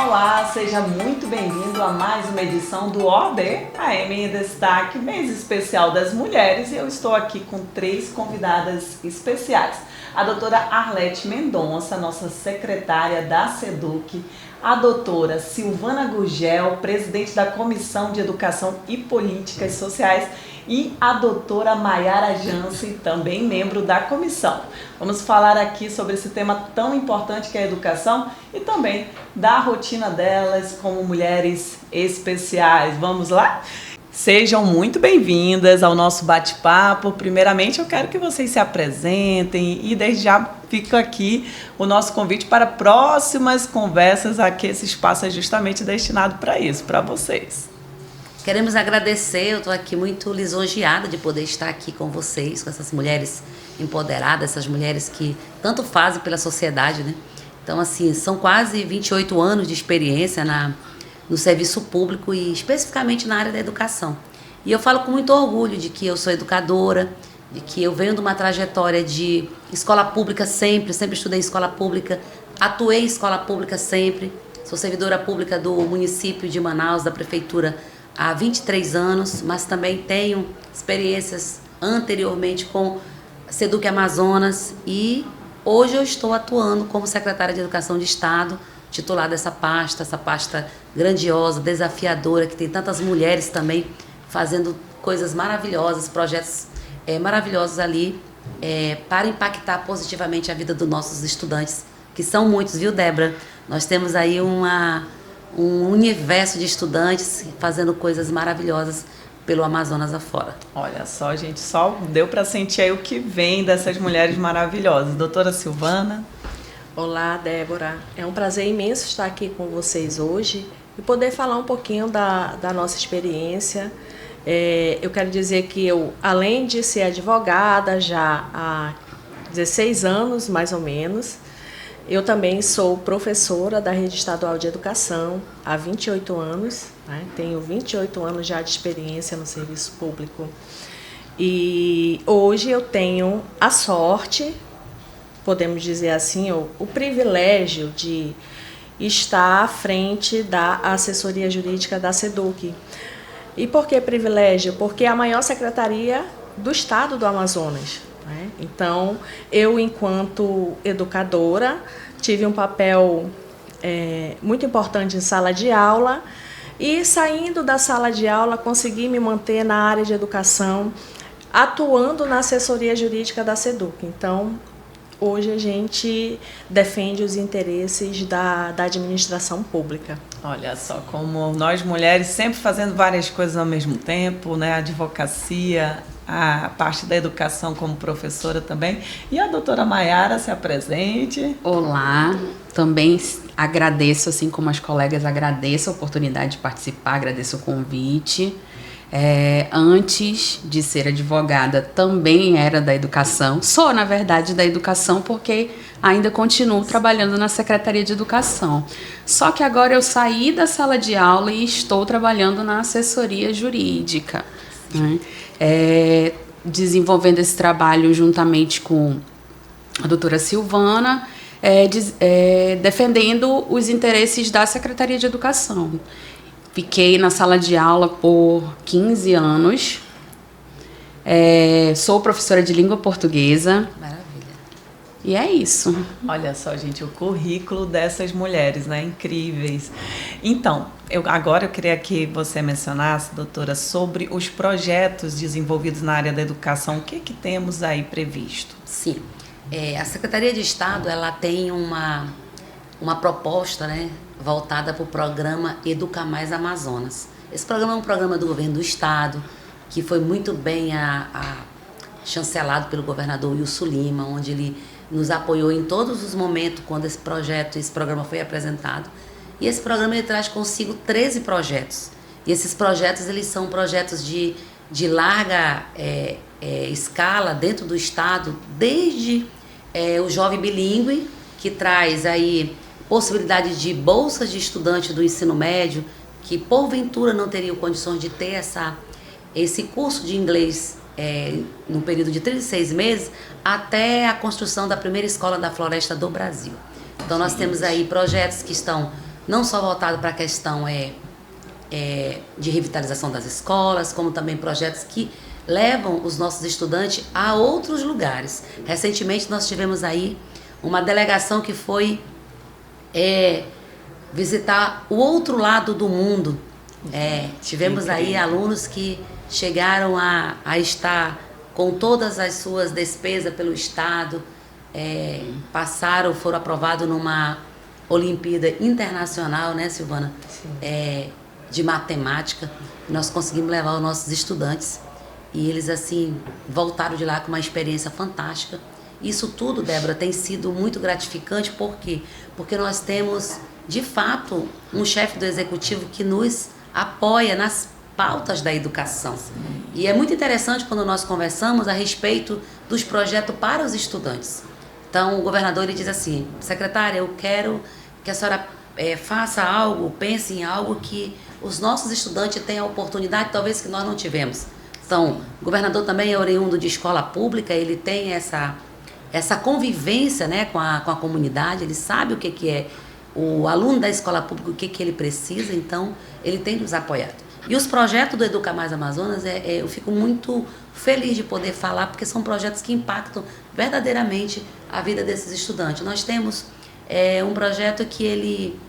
Olá, seja muito bem-vindo a mais uma edição do OAB AM em Destaque, mês especial das mulheres, e eu estou aqui com 3 convidadas especiais. A doutora Arlete Mendonça, nossa secretária da SEDUC, a doutora Silvana Gugel, presidente da Comissão de Educação e Políticas Sociais, e a doutora Maiara Jansen, também membro da comissão. Vamos falar aqui sobre esse tema tão importante que é a educação e também da rotina delas como mulheres especiais. Vamos lá? Sejam muito bem-vindas ao nosso bate-papo. Primeiramente, eu quero que vocês se apresentem e desde já fica aqui o nosso convite para próximas conversas. Aqui esse espaço é justamente destinado para isso, para vocês. Queremos agradecer, eu estou aqui muito lisonjeada de poder estar aqui com vocês, com essas mulheres empoderadas, essas mulheres que tanto fazem pela sociedade, né? Então, assim, são quase 28 anos de experiência no serviço público e especificamente na área da educação. E eu falo com muito orgulho de que eu sou educadora, de que eu venho de uma trajetória de escola pública sempre estudei em escola pública, atuei em escola pública sempre, sou servidora pública do município de Manaus, da prefeitura, há 23 anos, mas também tenho experiências anteriormente com SEDUC Amazonas e hoje eu estou atuando como secretária de Educação de Estado, titular dessa pasta, essa pasta grandiosa, desafiadora, que tem tantas mulheres também fazendo coisas maravilhosas, projetos maravilhosos ali para impactar positivamente a vida dos nossos estudantes, que são muitos, viu, Débora? Nós temos aí um universo de estudantes fazendo coisas maravilhosas pelo Amazonas afora. Olha só, gente, só deu para sentir aí o que vem dessas mulheres maravilhosas. Doutora Silvana. Olá, Débora. É um prazer imenso estar aqui com vocês hoje e poder falar um pouquinho da nossa experiência. Eu quero dizer que eu, além de ser advogada já há 16 anos, mais ou menos, eu também sou professora da Rede Estadual de Educação há 28 anos, né? Tenho 28 anos já de experiência no serviço público. E hoje eu tenho a sorte, podemos dizer assim, o privilégio de estar à frente da assessoria jurídica da SEDUC. E por que privilégio? Porque é a maior secretaria do estado do Amazonas. Então, eu, enquanto educadora, tive um papel muito importante em sala de aula e, saindo da sala de aula, consegui me manter na área de educação, atuando na assessoria jurídica da SEDUC. Então, hoje a gente defende os interesses da administração pública. Olha só, como nós mulheres sempre fazendo várias coisas ao mesmo tempo, né? A advocacia, a parte da educação como professora também. E a doutora Maiara, se apresente. Olá, também agradeço, assim como as colegas, agradeço a oportunidade de participar, agradeço o convite. Antes de ser advogada, também era da educação. Sou, na verdade, da educação porque ainda continuo trabalhando na Secretaria de Educação. Só que agora eu saí da sala de aula e estou trabalhando na assessoria jurídica, né? Desenvolvendo esse trabalho juntamente com a doutora Silvana, defendendo os interesses da Secretaria de Educação. Fiquei na sala de aula por 15 anos, sou professora de língua portuguesa. Maravilha. E é isso. Olha só, gente, o currículo dessas mulheres, né? Incríveis. Então, agora eu queria que você mencionasse, doutora, sobre os projetos desenvolvidos na área da educação. O que temos aí previsto? Sim. A Secretaria de Estado, ela tem uma proposta, né, voltada para o programa Educa Mais Amazonas. Esse programa é um programa do governo do estado, que foi muito bem chancelado pelo governador Wilson Lima, onde ele nos apoiou em todos os momentos quando esse programa foi apresentado. E esse programa ele traz consigo 13 projetos. E esses projetos eles são projetos de larga escala dentro do estado, desde o jovem bilíngue, que traz aí possibilidade de bolsas de estudantes do ensino médio, que porventura não teriam condições de ter esse curso de inglês no período de 36 meses, até a construção da primeira escola da floresta do Brasil. Então nós temos aí projetos que estão não só voltado para a questão de revitalização das escolas, como também projetos que levam os nossos estudantes a outros lugares. Recentemente nós tivemos aí uma delegação que foi visitar o outro lado do mundo. Tivemos aí alunos que chegaram a estar com todas as suas despesas pelo Estado, foram aprovados numa Olimpíada Internacional, né, Silvana? De matemática. Nós conseguimos levar os nossos estudantes e eles, assim, voltaram de lá com uma experiência fantástica. Isso tudo, Débora, tem sido muito gratificante. Por quê? Porque nós temos, de fato, um chefe do executivo que nos apoia nas pautas da educação. E é muito interessante quando nós conversamos a respeito dos projetos para os estudantes. Então, o governador ele diz assim: secretária, eu quero que a senhora faça algo, pense em algo que os nossos estudantes tenham a oportunidade, talvez que nós não tivemos. Então, o governador também é oriundo de escola pública, ele tem essa convivência, né, com a comunidade, ele sabe o que é o aluno da escola pública, o que ele precisa, então ele tem nos apoiado. E os projetos do Educa Mais Amazonas, eu fico muito feliz de poder falar, porque são projetos que impactam verdadeiramente a vida desses estudantes. Nós temos um projeto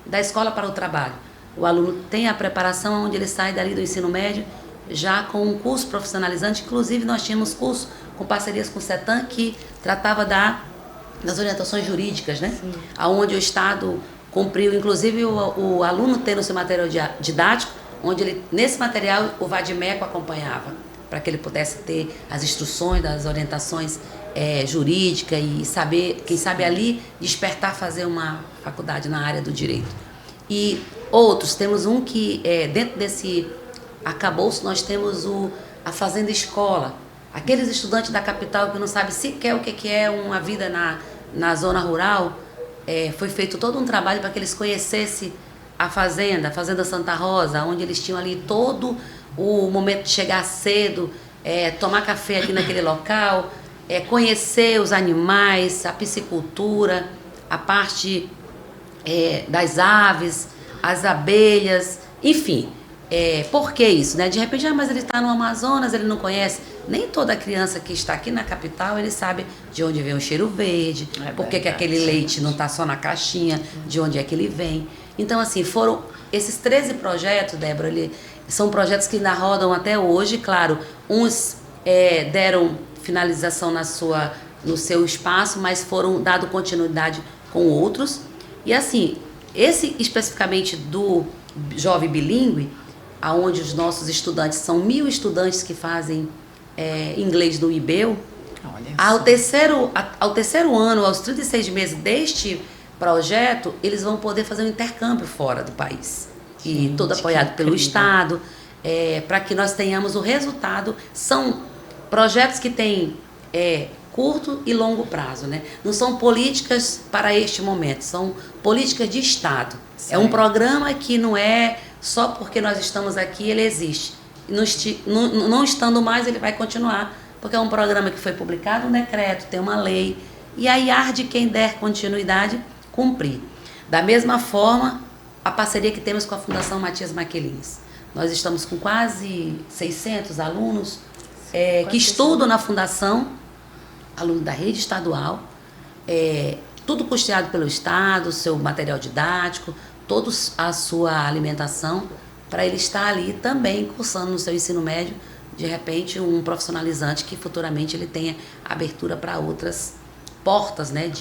da escola para o trabalho. O aluno tem a preparação onde ele sai dali do ensino médio já com um curso profissionalizante. Inclusive nós tínhamos curso com parcerias com o CETAM que tratava das orientações jurídicas, né? Onde o Estado cumpriu, inclusive o aluno tendo seu material didático, onde nesse material o Vadimeco acompanhava, para que ele pudesse ter as instruções, das orientações jurídicas e saber, quem sabe ali, despertar, fazer uma faculdade na área do direito. E outros, temos um que dentro desse arcabouço nós temos a Fazenda Escola. Aqueles estudantes da capital que não sabem sequer o que é uma vida na zona rural, foi feito todo um trabalho para que eles conhecessem a Fazenda Santa Rosa, onde eles tinham ali todo o momento de chegar cedo, tomar café aqui naquele local, conhecer os animais, a piscicultura, a parte das aves, as abelhas, enfim. Por que isso, né? De repente, mas ele está no Amazonas, ele não conhece. Nem toda criança que está aqui na capital, ele sabe de onde vem o cheiro verde, por que aquele leite não está só na caixinha, de onde é que ele vem. Então, assim, foram esses 13 projetos, Débora, são projetos que ainda rodam até hoje, claro, uns deram finalização no seu espaço, mas foram dado continuidade com outros. E assim, esse especificamente do Jovem Bilíngue, aonde os nossos estudantes, são 1.000 estudantes que fazem inglês no IBEU, ao terceiro ano, aos 36 meses deste projeto, eles vão poder fazer um intercâmbio fora do país. E todo apoiado pelo Estado, para que nós tenhamos o resultado. São projetos que têm curto e longo prazo, né? Não são políticas para este momento, são políticas de Estado. Sim. É um programa que não é só porque nós estamos aqui, ele existe. Não estando mais, ele vai continuar, porque é um programa que foi publicado um decreto, tem uma lei, e aí arde quem der continuidade cumprir. Da mesma forma, a parceria que temos com a Fundação Matias Maquelins. Nós estamos com quase 600 alunos que estudam na Fundação, aluno da rede estadual, tudo custeado pelo Estado, seu material didático, toda a sua alimentação, para ele estar ali também cursando no seu ensino médio, de repente um profissionalizante que futuramente ele tenha abertura para outras portas, né?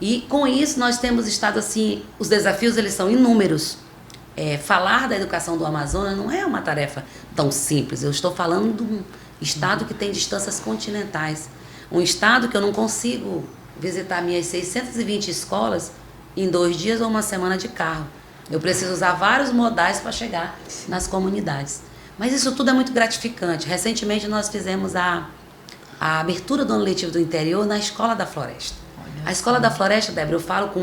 E com isso nós temos estado assim, os desafios eles são inúmeros. Falar da educação do Amazonas não é uma tarefa tão simples. Eu estou falando de um estado que tem distâncias continentais. Um estado que eu não consigo visitar minhas 620 escolas em 2 dias ou uma semana de carro. Eu preciso usar vários modais para chegar nas comunidades. Mas isso tudo é muito gratificante. Recentemente nós fizemos a abertura do ano letivo do interior na Escola da Floresta. A Escola da Floresta, Débora, eu falo com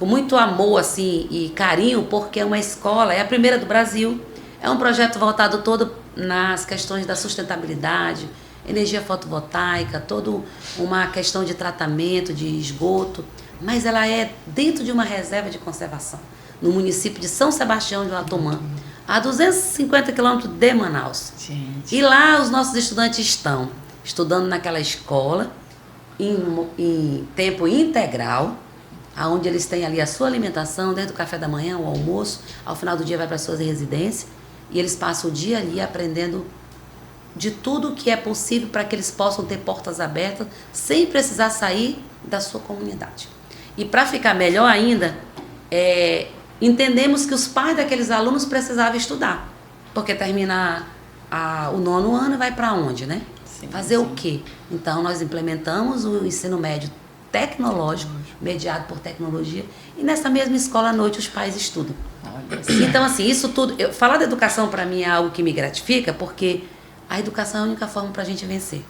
muito amor assim, e carinho, porque é uma escola, é a primeira do Brasil. É um projeto voltado todo nas questões da sustentabilidade, energia fotovoltaica, toda uma questão de tratamento, de esgoto. mas ela é dentro de uma reserva de conservação, no município de São Sebastião de Uatumã, a 250 quilômetros de Manaus. Gente. E lá os nossos estudantes estão estudando naquela escola, em tempo integral, onde eles têm ali a sua alimentação, desde o café da manhã, o almoço, ao final do dia vai para as suas residências, e eles passam o dia ali aprendendo de tudo que é possível para que eles possam ter portas abertas, sem precisar sair da sua comunidade. E para ficar melhor ainda, entendemos que os pais daqueles alunos precisavam estudar, porque termina o 9º ano e vai para onde, né? Sim, fazer o quê? Então, nós implementamos o ensino médio tecnológico, mediado por tecnologia, e nessa mesma escola à noite os pais estudam. Então, assim, isso tudo... falar da educação para mim é algo que me gratifica, porque a educação é a única forma para a gente vencer.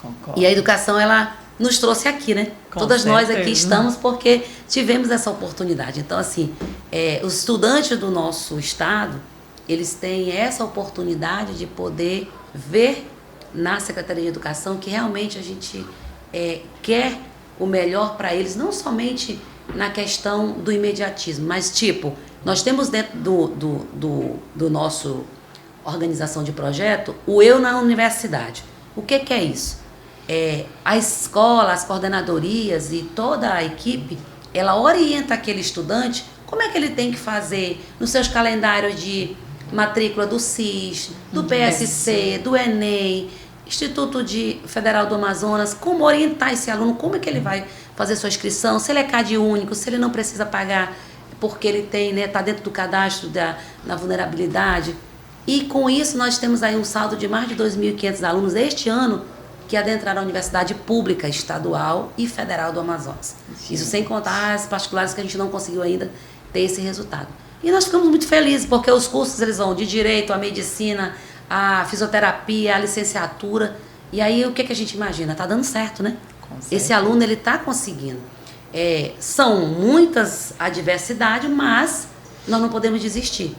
Concordo. E a educação, ela nos trouxe aqui, né? Com Todas nós certeza. aqui estamos porque tivemos essa oportunidade. Então, assim, os estudantes do nosso estado, eles têm essa oportunidade de poder ver na Secretaria de Educação que realmente a gente quer o melhor para eles, não somente na questão do imediatismo, mas tipo, nós temos dentro do nosso organização de projeto o Eu na Universidade. O que é isso? A escola, as coordenadorias e toda a equipe, ela orienta aquele estudante como é que ele tem que fazer nos seus calendários de matrícula do SIS, do PSC, do Enem, Instituto Federal do Amazonas, como orientar esse aluno, como é que ele vai fazer sua inscrição, se ele é CAD único, se ele não precisa pagar porque ele tem, né, está dentro do cadastro da vulnerabilidade. E com isso nós temos aí um saldo de mais de 2.500 alunos este ano que adentraram a universidade pública, estadual e federal do Amazonas. Isso sem contar as particulares que a gente não conseguiu ainda ter esse resultado. E nós ficamos muito felizes porque os cursos eles vão de direito, a medicina, a fisioterapia, a licenciatura. E aí o que a gente imagina? Está dando certo, né? Esse aluno ele está conseguindo. São muitas adversidades, mas nós não podemos desistir.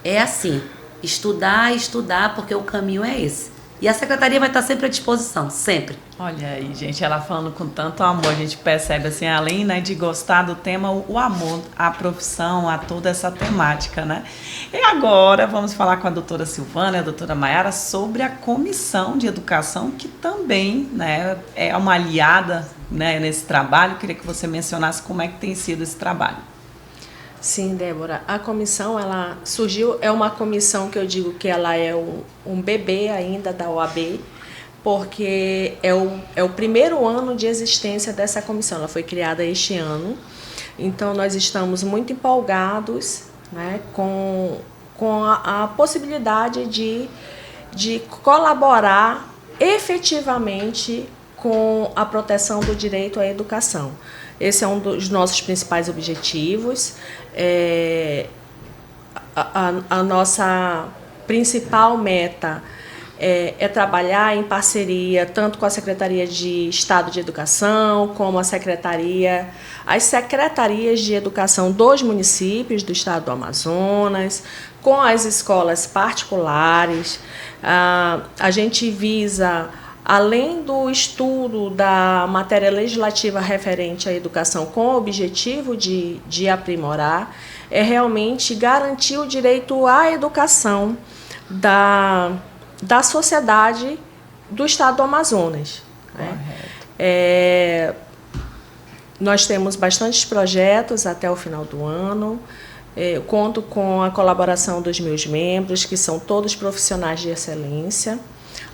É assim, estudar, porque o caminho é esse. E a secretaria vai estar sempre à disposição, sempre. Olha aí, gente, ela falando com tanto amor, a gente percebe assim, além, né, de gostar do tema, o amor à profissão, a toda essa temática, né? E agora vamos falar com a doutora Silvana e a doutora Maiara sobre a comissão de educação, que também, né, é uma aliada, né, nesse trabalho. Eu queria que você mencionasse como é que tem sido esse trabalho. Sim, Débora. A comissão, ela surgiu, é uma comissão que eu digo que ela é um bebê ainda da OAB, porque é o primeiro ano de existência dessa comissão. Ela foi criada este ano, então nós estamos muito empolgados, né, com a possibilidade de colaborar efetivamente com a proteção do direito à educação. Esse é um dos nossos principais objetivos. A nossa principal meta é trabalhar em parceria tanto com a Secretaria de Estado de Educação, como as secretarias de educação dos municípios do estado do Amazonas, com as escolas particulares. A gente visa, além do estudo da matéria legislativa referente à educação com o objetivo de aprimorar, é realmente garantir o direito à educação da sociedade do estado do Amazonas. Né? Nós temos bastantes projetos até o final do ano. Eu conto com a colaboração dos meus membros, que são todos profissionais de excelência.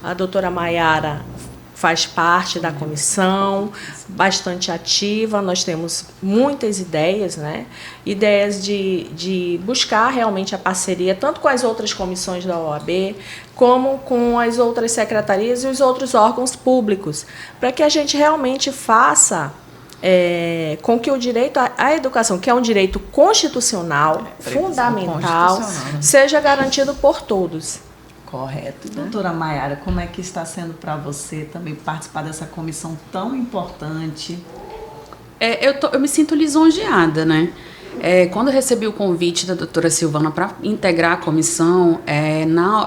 A doutora Maiara faz parte da comissão, bastante ativa. Nós temos muitas ideias, né? Ideias de buscar realmente a parceria, tanto com as outras comissões da OAB, como com as outras secretarias e os outros órgãos públicos, para que a gente realmente faça com que o direito à educação, que é um direito constitucional, fundamental, seja garantido por todos. Correto. Doutora Maiara, como é que está sendo para você também participar dessa comissão tão importante? Eu me sinto lisonjeada, né? Quando eu recebi o convite da doutora Silvana para integrar a comissão,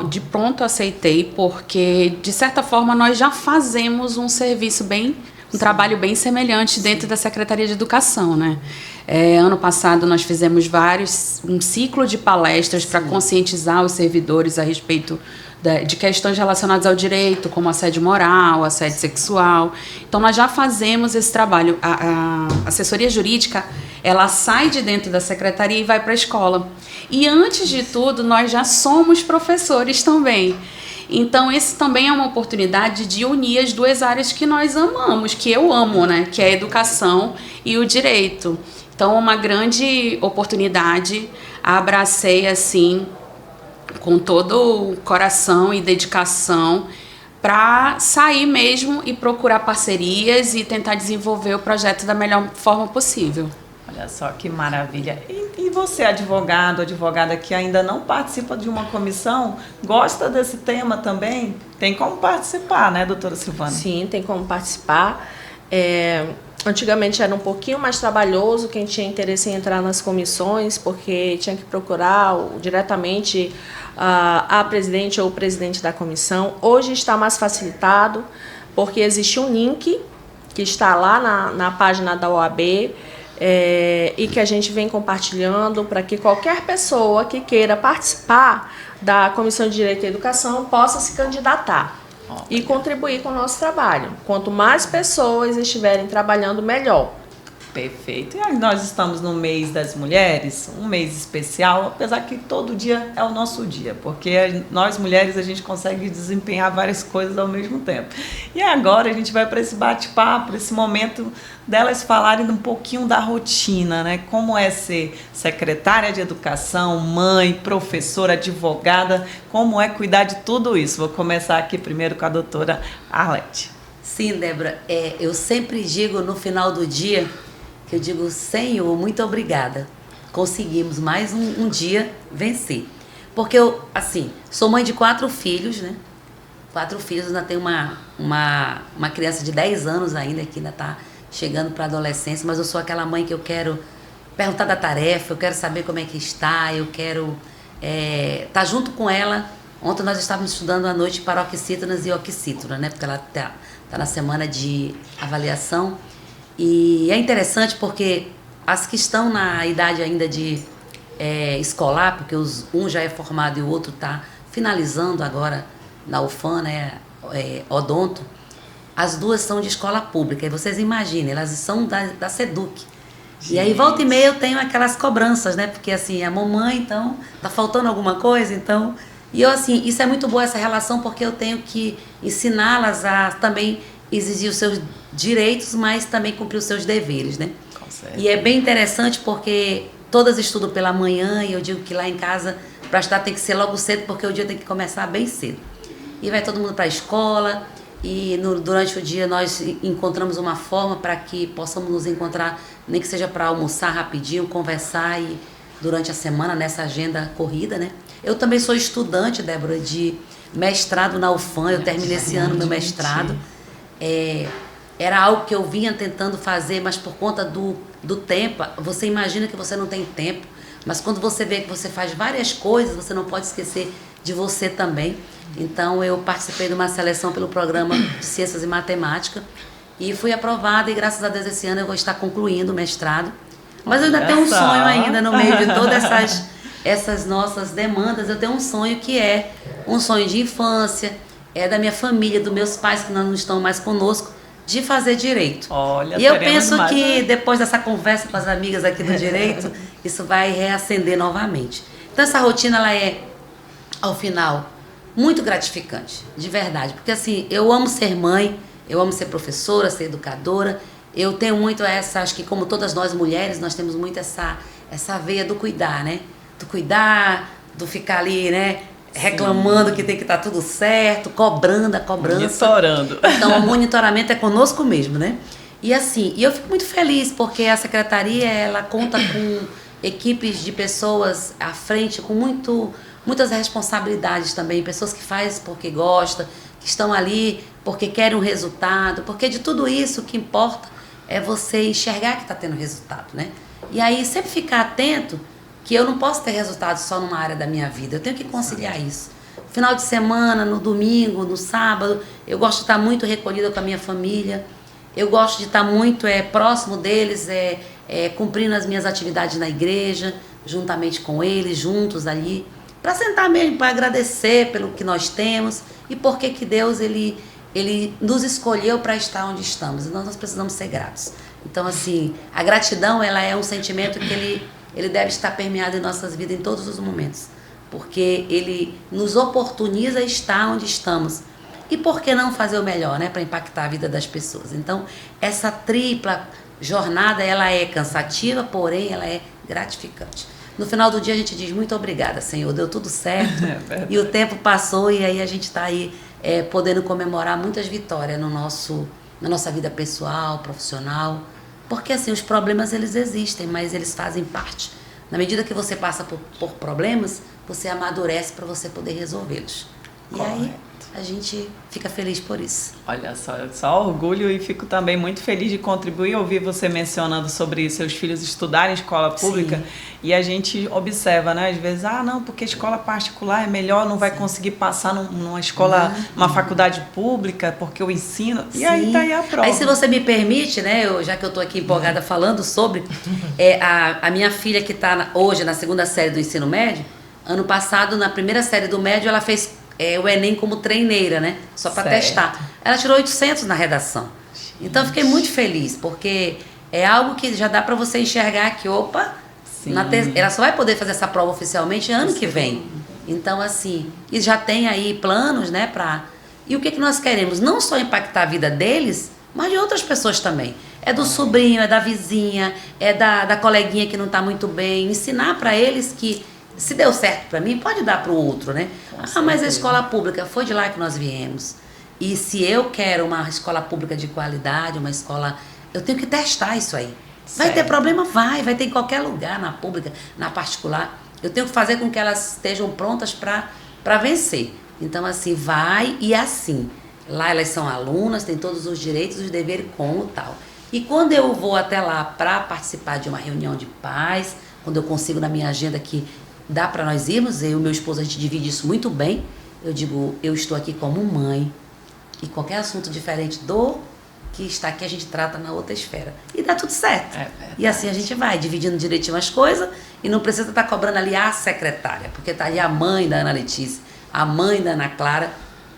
de pronto aceitei, porque, de certa forma, nós já fazemos um serviço bem um trabalho bem semelhante dentro da Secretaria de Educação, né? Ano passado nós fizemos um ciclo de palestras para conscientizar os servidores a respeito de questões relacionadas ao direito, como assédio moral, assédio sexual. Então, nós já fazemos esse trabalho. A assessoria jurídica, ela sai de dentro da secretaria e vai para a escola. E, antes de tudo, nós já somos professores também. Então, esse também é uma oportunidade de unir as duas áreas que nós amamos, que eu amo, né? Que é a educação e o direito. Então, uma grande oportunidade, abracei assim, com todo o coração e dedicação, para sair mesmo e procurar parcerias e tentar desenvolver o projeto da melhor forma possível. Olha só que maravilha. E você, advogada que ainda não participa de uma comissão, gosta desse tema também? Tem como participar, né, doutora Silvana? Sim, tem como participar. Antigamente era um pouquinho mais trabalhoso quem tinha interesse em entrar nas comissões, porque tinha que procurar diretamente a presidente ou o presidente da comissão. Hoje está mais facilitado, porque existe um link que está lá na página da OAB, e que a gente vem compartilhando para que qualquer pessoa que queira participar da Comissão de Direito e Educação possa se candidatar e contribuir com o nosso trabalho. Quanto mais pessoas estiverem trabalhando, melhor. Perfeito. E aí nós estamos no mês das mulheres, um mês especial, apesar que todo dia é o nosso dia, porque nós mulheres a gente consegue desempenhar várias coisas ao mesmo tempo. E agora a gente vai para esse bate-papo, esse momento delas falarem um pouquinho da rotina, né? Como é ser secretária de educação, mãe, professora, advogada, como é cuidar de tudo isso. Vou começar aqui primeiro com a doutora Arlete. Sim, Débora, eu sempre digo no final do dia, que eu digo, Senhor, muito obrigada. Conseguimos mais um dia vencer. Porque eu, assim, sou mãe de 4 filhos, né? 4 filhos, ainda tenho uma criança de 10 anos ainda, que ainda está chegando para a adolescência, mas eu sou aquela mãe que eu quero perguntar da tarefa, eu quero saber como é que está, eu quero estar junto com ela. Ontem nós estávamos estudando à noite paroxítonas e oxítonas, né? Porque ela está na semana de avaliação. E é interessante porque as que estão na idade ainda de escolar, porque um já é formado e o outro está finalizando agora na UFAM, né, odonto, as duas são de escola pública. E vocês imaginem, elas são da SEDUC. Gente. E aí, volta e meia, eu tenho aquelas cobranças, né? Porque, assim, a mamãe, então, tá faltando alguma coisa, então... E eu, assim, isso é muito boa, essa relação, porque eu tenho que ensiná-las a também exigir os seus direitos, mas também cumprir os seus deveres, né? Com certeza. E é bem interessante porque todas estudam pela manhã e eu digo que lá em casa, para estudar tem que ser logo cedo, porque o dia tem que começar bem cedo. E vai todo mundo para a escola e durante o dia nós encontramos uma forma para que possamos nos encontrar, nem que seja para almoçar rapidinho, conversar e durante a semana nessa agenda corrida, né? Eu também sou estudante, Débora, de mestrado na UFAM, eu terminei esse ano meu mestrado. Era algo que eu vinha tentando fazer, mas por conta do tempo, você imagina que você não tem tempo, mas quando você vê que você faz várias coisas, você não pode esquecer de você também. Então eu participei de uma seleção pelo programa de Ciências e Matemática e fui aprovada e graças a Deus esse ano eu vou estar concluindo o mestrado. Mas eu ainda tenho um sonho ainda no meio de todas essas nossas demandas, eu tenho um sonho que é um sonho de infância, da minha família, dos meus pais que não estão mais conosco, de fazer direito. Olha, e eu penso que depois dessa conversa com as amigas aqui do direito, isso vai reacender novamente. Então essa rotina, ela é, ao final, muito gratificante, de verdade. Porque assim, eu amo ser mãe, eu amo ser professora, ser educadora. Eu tenho muito acho que como todas nós mulheres, nós temos muito essa veia do cuidar, né? Do cuidar, do ficar ali, né? Reclamando que tem que estar tudo certo, cobrando a cobrança. Monitorando. Então, o monitoramento é conosco mesmo, né? E assim, eu fico muito feliz porque a secretaria, ela conta com equipes de pessoas à frente, com muitas responsabilidades também, pessoas que fazem porque gostam, que estão ali porque querem um resultado, porque de tudo isso o que importa é você enxergar que está tendo resultado, né? E aí sempre ficar atento que eu não posso ter resultado só numa área da minha vida, eu tenho que conciliar isso. Final de semana, no domingo, no sábado, eu gosto de estar muito recolhida com a minha família. Eu gosto de estar muito próximo deles, cumprindo as minhas atividades na igreja, juntamente com eles, juntos ali, para sentar mesmo, para agradecer pelo que nós temos e porque que Deus ele nos escolheu para estar onde estamos. Então nós precisamos ser gratos. Então assim, a gratidão ela é um sentimento que ele deve estar permeado em nossas vidas em todos os momentos, porque ele nos oportuniza estar onde estamos. E por que não fazer o melhor, né, para impactar a vida das pessoas? Então, essa tripla jornada, ela é cansativa, porém, ela é gratificante. No final do dia, a gente diz, muito obrigada, Senhor, deu tudo certo, e o tempo passou, e aí a gente está aí podendo comemorar muitas vitórias na nossa vida pessoal, profissional, porque, assim, os problemas, eles existem, mas eles fazem parte. Na medida que você passa por problemas, você amadurece para você poder resolvê-los. E aí a gente fica feliz por isso. Olha só orgulho, e fico também muito feliz de contribuir, ouvir você mencionando sobre seus filhos estudarem em escola pública. Sim. E a gente observa, né, às vezes, não, porque escola particular é melhor, não vai conseguir passar numa escola, uma faculdade pública, porque o ensino... E aí tá aí a prova. Aí, se você me permite, né, já que eu tô aqui empolgada falando sobre, a minha filha que tá hoje na 2ª série do ensino médio, ano passado, na 1ª série do médio, ela fez o Enem como treineira, né? Só para testar. Ela tirou 800 na redação. Então eu fiquei muito feliz, porque é algo que já dá para você enxergar que, ela só vai poder fazer essa prova oficialmente ano que vem. Então, assim, e já tem aí planos, né, E o que nós queremos? Não só impactar a vida deles, mas de outras pessoas também. É do sobrinho, é da vizinha, é da coleguinha que não está muito bem. Ensinar para eles que se deu certo para mim, pode dar para o outro, né? Mas a escola pública, foi de lá que nós viemos. E se eu quero uma escola pública de qualidade, uma escola... Eu tenho que testar isso aí. Vai ter problema? Vai ter em qualquer lugar, na pública, na particular. Eu tenho que fazer com que elas estejam prontas para vencer. Então, assim, vai e assim. Lá elas são alunas, têm todos os direitos, os deveres como tal. E quando eu vou até lá para participar de uma reunião de pais, quando eu consigo na minha agenda que dá para nós irmos, eu e meu esposo, a gente divide isso muito bem. Eu digo, eu estou aqui como mãe, e qualquer assunto diferente do que está aqui a gente trata na outra esfera. E dá tudo certo. E assim a gente vai dividindo direitinho as coisas, e não precisa estar cobrando ali a secretária, porque está ali a mãe da Ana Letícia, a mãe da Ana Clara.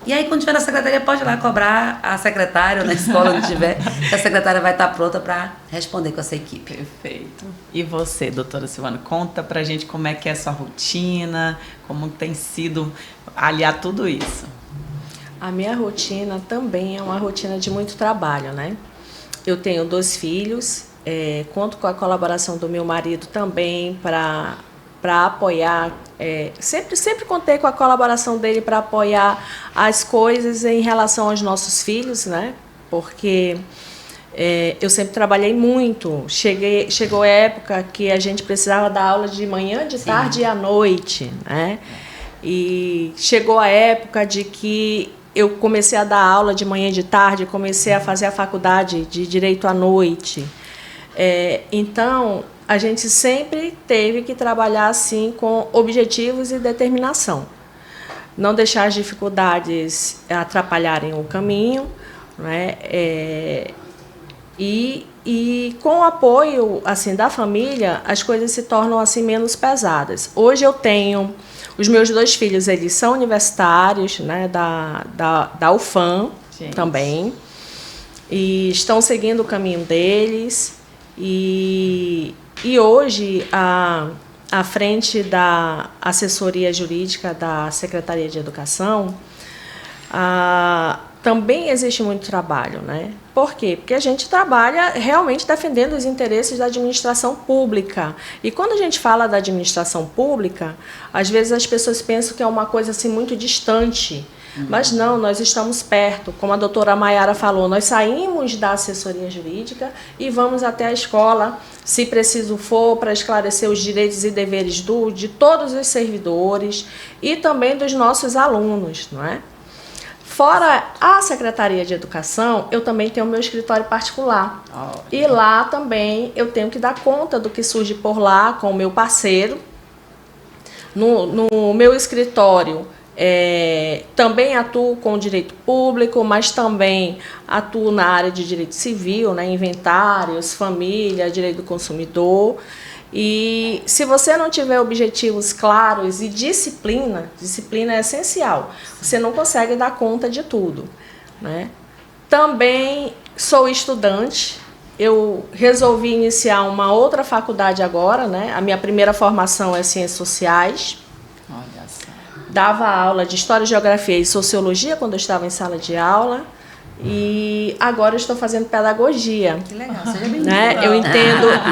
E aí, quando tiver na secretaria, pode ir lá cobrar a secretária, ou na escola onde tiver, que a secretária vai estar pronta para responder com essa equipe. Perfeito. E você, doutora Silvana, conta pra gente como é que é a sua rotina, como tem sido aliar tudo isso. A minha rotina também é uma rotina de muito trabalho, né? Eu tenho 2 filhos, conto com a colaboração do meu marido também para apoiar, sempre contei com a colaboração dele para apoiar as coisas em relação aos nossos filhos, né? Porque eu sempre trabalhei muito. Chegou a época que a gente precisava dar aula de manhã, de tarde e à noite, né? E chegou a época de que eu comecei a dar aula de manhã e de tarde, comecei a fazer a faculdade de Direito à noite. Então, a gente sempre teve que trabalhar assim com objetivos e determinação. Não deixar as dificuldades atrapalharem o caminho, né? E com o apoio assim da família, as coisas se tornam assim menos pesadas. Hoje eu tenho os meus 2 filhos, eles são universitários, né, da UFAM também, e estão seguindo o caminho deles. E hoje, à frente da assessoria jurídica da Secretaria de Educação, também existe muito trabalho, né? Por quê? Porque a gente trabalha realmente defendendo os interesses da administração pública. E quando a gente fala da administração pública, às vezes as pessoas pensam que é uma coisa assim muito distante. Mas não, nós estamos perto. Como a doutora Maiara falou, nós saímos da assessoria jurídica e vamos até a escola, se preciso for, para esclarecer os direitos e deveres de todos os servidores e também dos nossos alunos, não é? Fora a Secretaria de Educação, eu também tenho o meu escritório particular. E lá também eu tenho que dar conta do que surge por lá com o meu parceiro. No meu escritório, Também atuo com o direito público, mas também atuo na área de direito civil, né, inventários, família, direito do consumidor. E se você não tiver objetivos claros e disciplina é essencial. Você não consegue dar conta de tudo, né? Também sou estudante. Eu resolvi iniciar uma outra faculdade agora, né? A minha primeira formação é Ciências Sociais. Olha só. Dava aula de História, Geografia e Sociologia quando eu estava em sala de aula. E agora eu estou fazendo Pedagogia. Que legal, seja bem-vindo. Né?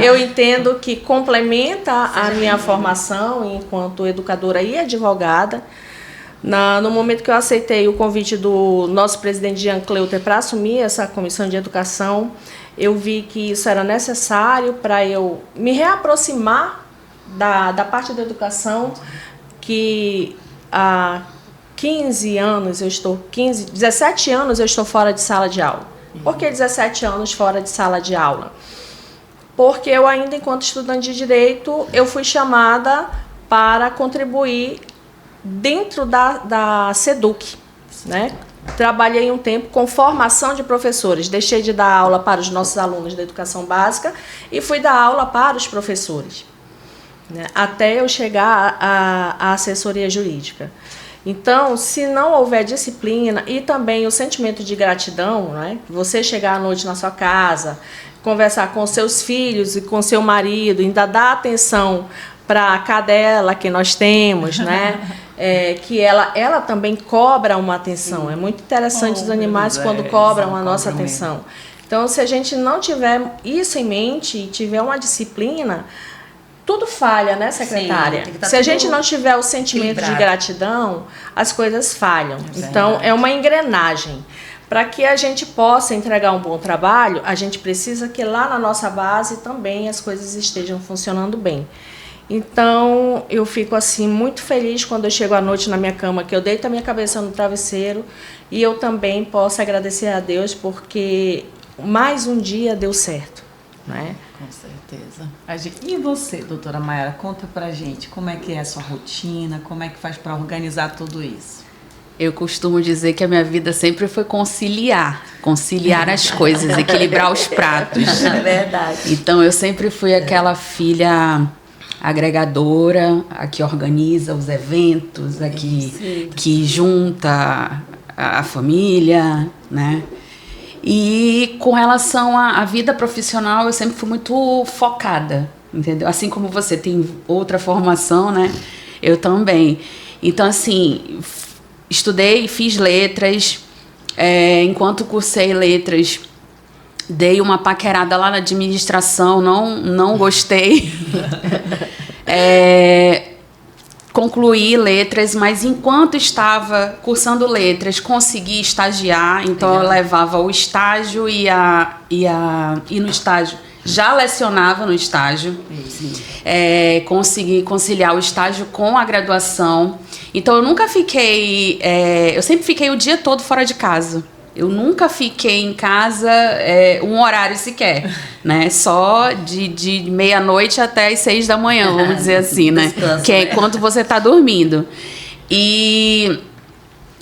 Eu entendo que complementa a minha formação enquanto educadora e advogada. No momento que eu aceitei o convite do nosso presidente Jean Cleuter para assumir essa comissão de educação, eu vi que isso era necessário para eu me reaproximar da parte da educação, que há 17 anos eu estou fora de sala de aula. Por que 17 anos fora de sala de aula? Porque eu ainda, enquanto estudante de Direito, eu fui chamada para contribuir dentro da SEDUC, né? Trabalhei um tempo com formação de professores. Deixei de dar aula para os nossos alunos da educação básica e fui dar aula para os professores, né? Até eu chegar à assessoria jurídica. Então, se não houver disciplina e também o sentimento de gratidão, né? Você chegar à noite na sua casa, conversar com seus filhos e com seu marido, ainda dar atenção para a cadela que nós temos, né? Que ela também cobra uma atenção. É muito interessante os animais quando cobram a nossa atenção. Então, se a gente não tiver isso em mente e tiver uma disciplina, tudo falha, né, secretária? Sim, tá. Se a gente não tiver o sentimento de gratidão, as coisas falham. Então, é uma engrenagem. Para que a gente possa entregar um bom trabalho, a gente precisa que lá na nossa base também as coisas estejam funcionando bem. Então, eu fico assim muito feliz quando eu chego à noite na minha cama, que eu deito a minha cabeça no travesseiro e eu também posso agradecer a Deus porque mais um dia deu certo, né? Com certeza. E você, doutora Maiara, conta pra gente como é que é a sua rotina, como é que faz para organizar tudo isso? Eu costumo dizer que a minha vida sempre foi conciliar as coisas, equilibrar os pratos. É verdade. Então, eu sempre fui aquela filha agregadora, a que organiza os eventos, a que junta a família, né? E com relação à vida profissional, eu sempre fui muito focada, entendeu? Assim como você tem outra formação, né? Eu também. Então, assim, estudei, fiz letras. Enquanto cursei letras, dei uma paquerada lá na administração, não gostei. Concluí letras, mas enquanto estava cursando letras, consegui estagiar, então eu levava o estágio e no estágio já lecionava no estágio. Consegui conciliar o estágio com a graduação. Então eu nunca fiquei, eu sempre fiquei o dia todo fora de casa. Eu nunca fiquei em casa um horário sequer, né? Só de meia-noite até as 6 da manhã, vamos dizer assim, né? Descanso, que é quando você está dormindo. E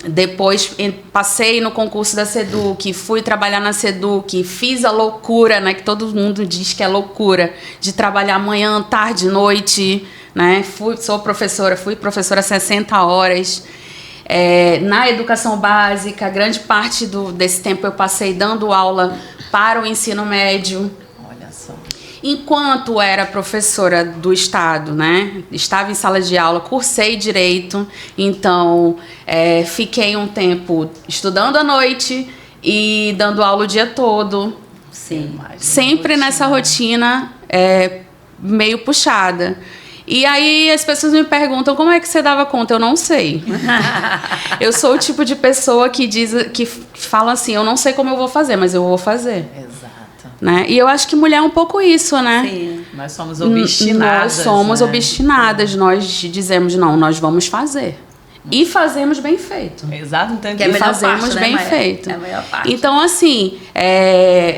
depois passei no concurso da SEDUC, fui trabalhar na SEDUC, fiz a loucura, né? Que todo mundo diz que é loucura, de trabalhar manhã, tarde, noite, né? Fui professora 60 horas. Na educação básica, grande parte desse tempo eu passei dando aula para o ensino médio. Olha só. Enquanto era professora do Estado, né? Estava em sala de aula, cursei Direito, então fiquei um tempo estudando à noite e dando aula o dia todo. Sim. Sempre nessa rotina meio puxada. E aí as pessoas me perguntam, como é que você dava conta? Eu não sei. Eu sou o tipo de pessoa que fala assim, eu não sei como eu vou fazer, mas eu vou fazer. Exato. Né? E eu acho que mulher é um pouco isso, né? Sim. Nós somos obstinadas. Nós somos né? obstinadas, nós dizemos, não, nós vamos fazer. E fazemos bem feito. Exato, então Que é a E melhor fazemos parte, né, bem Maia? feito. É a melhor parte. Então, assim,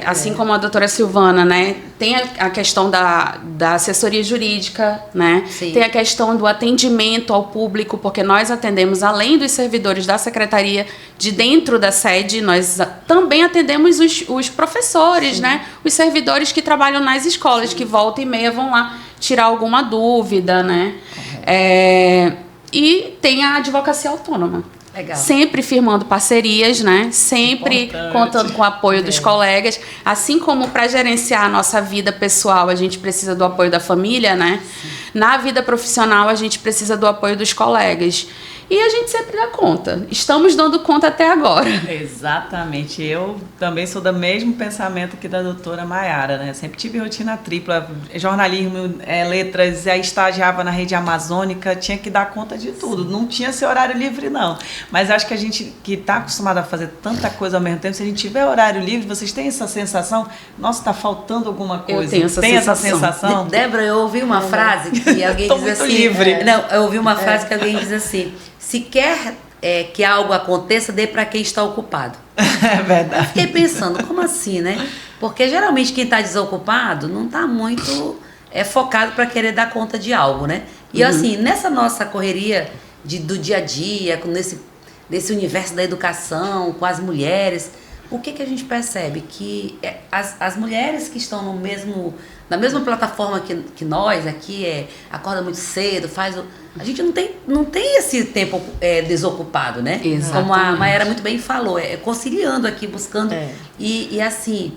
assim como a doutora Silvana, né, tem a questão da assessoria jurídica, né? Sim. Tem a questão do atendimento ao público, porque nós atendemos, além dos servidores da secretaria, de dentro da sede, nós também atendemos os professores, né? Os servidores que trabalham nas escolas, que volta e meia vão lá tirar alguma dúvida, né? E tem a advocacia autônoma. Legal. Sempre firmando parcerias, né? Sempre Importante. contando com o apoio dos colegas. Assim como para gerenciar a nossa vida pessoal, a gente precisa do apoio da família, né? Na vida profissional, a gente precisa do apoio dos colegas. E a gente sempre dá conta. Estamos dando conta até agora. Exatamente. Eu também sou do mesmo pensamento que da doutora Maiara, né? Sempre tive rotina tripla, jornalismo, letras, aí estagiava na rede amazônica, tinha que dar conta de tudo. Não tinha esse horário livre, não. Mas acho que a gente que está acostumado a fazer tanta coisa ao mesmo tempo, se a gente tiver horário livre, vocês têm essa sensação, nossa, está faltando alguma coisa. Eu tenho essa sensação? Débora, eu ouvi uma frase que alguém Tô diz muito assim... livre. Não, eu ouvi uma frase que alguém diz assim... Se quer que algo aconteça, dê para quem está ocupado. É verdade. Fiquei pensando, como assim, né? Porque geralmente quem está desocupado não está muito focado para querer dar conta de algo, né? E assim, nessa nossa correria do dia a dia, nesse universo da educação, com as mulheres, o que a gente percebe? Que as mulheres que estão na mesma plataforma que nós aqui, acorda muito cedo, a gente não tem esse tempo desocupado, né? Exatamente. Como a Maera muito bem falou, conciliando aqui, buscando. E assim,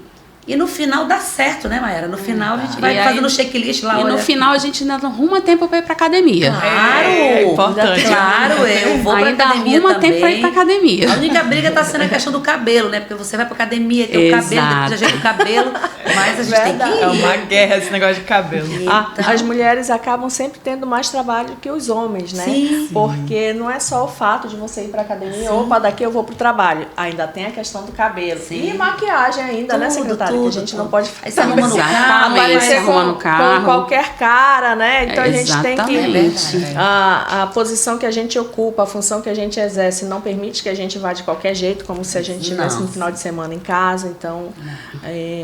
e no final dá certo, né, Maera? No final a gente vai fazendo o checklist lá. E no final a gente ainda arruma tempo para ir para academia. Claro! É importante. Claro, eu vou pra Ainda academia arruma também. tempo para ir para academia. A única briga tá sendo a questão do cabelo, né? Porque você vai pra academia, tem o cabelo, depois ajeita o cabelo, mas a gente tem que ir. É uma guerra esse negócio de cabelo. Então, As mulheres acabam sempre tendo mais trabalho que os homens, né? Sim. Porque não é só o fato de você ir para academia, opa, daqui eu vou pro trabalho. Ainda tem a questão do cabelo. Sim. E maquiagem ainda, né, secretária? Que a gente não pode Aí você arruma no carro, aparecer arruma no com carro. qualquer cara, né? Então a gente tem que... Exatamente. A posição que a gente ocupa, a função que a gente exerce não permite que a gente vá de qualquer jeito, como se a gente estivesse Não. no final de semana em casa. Então,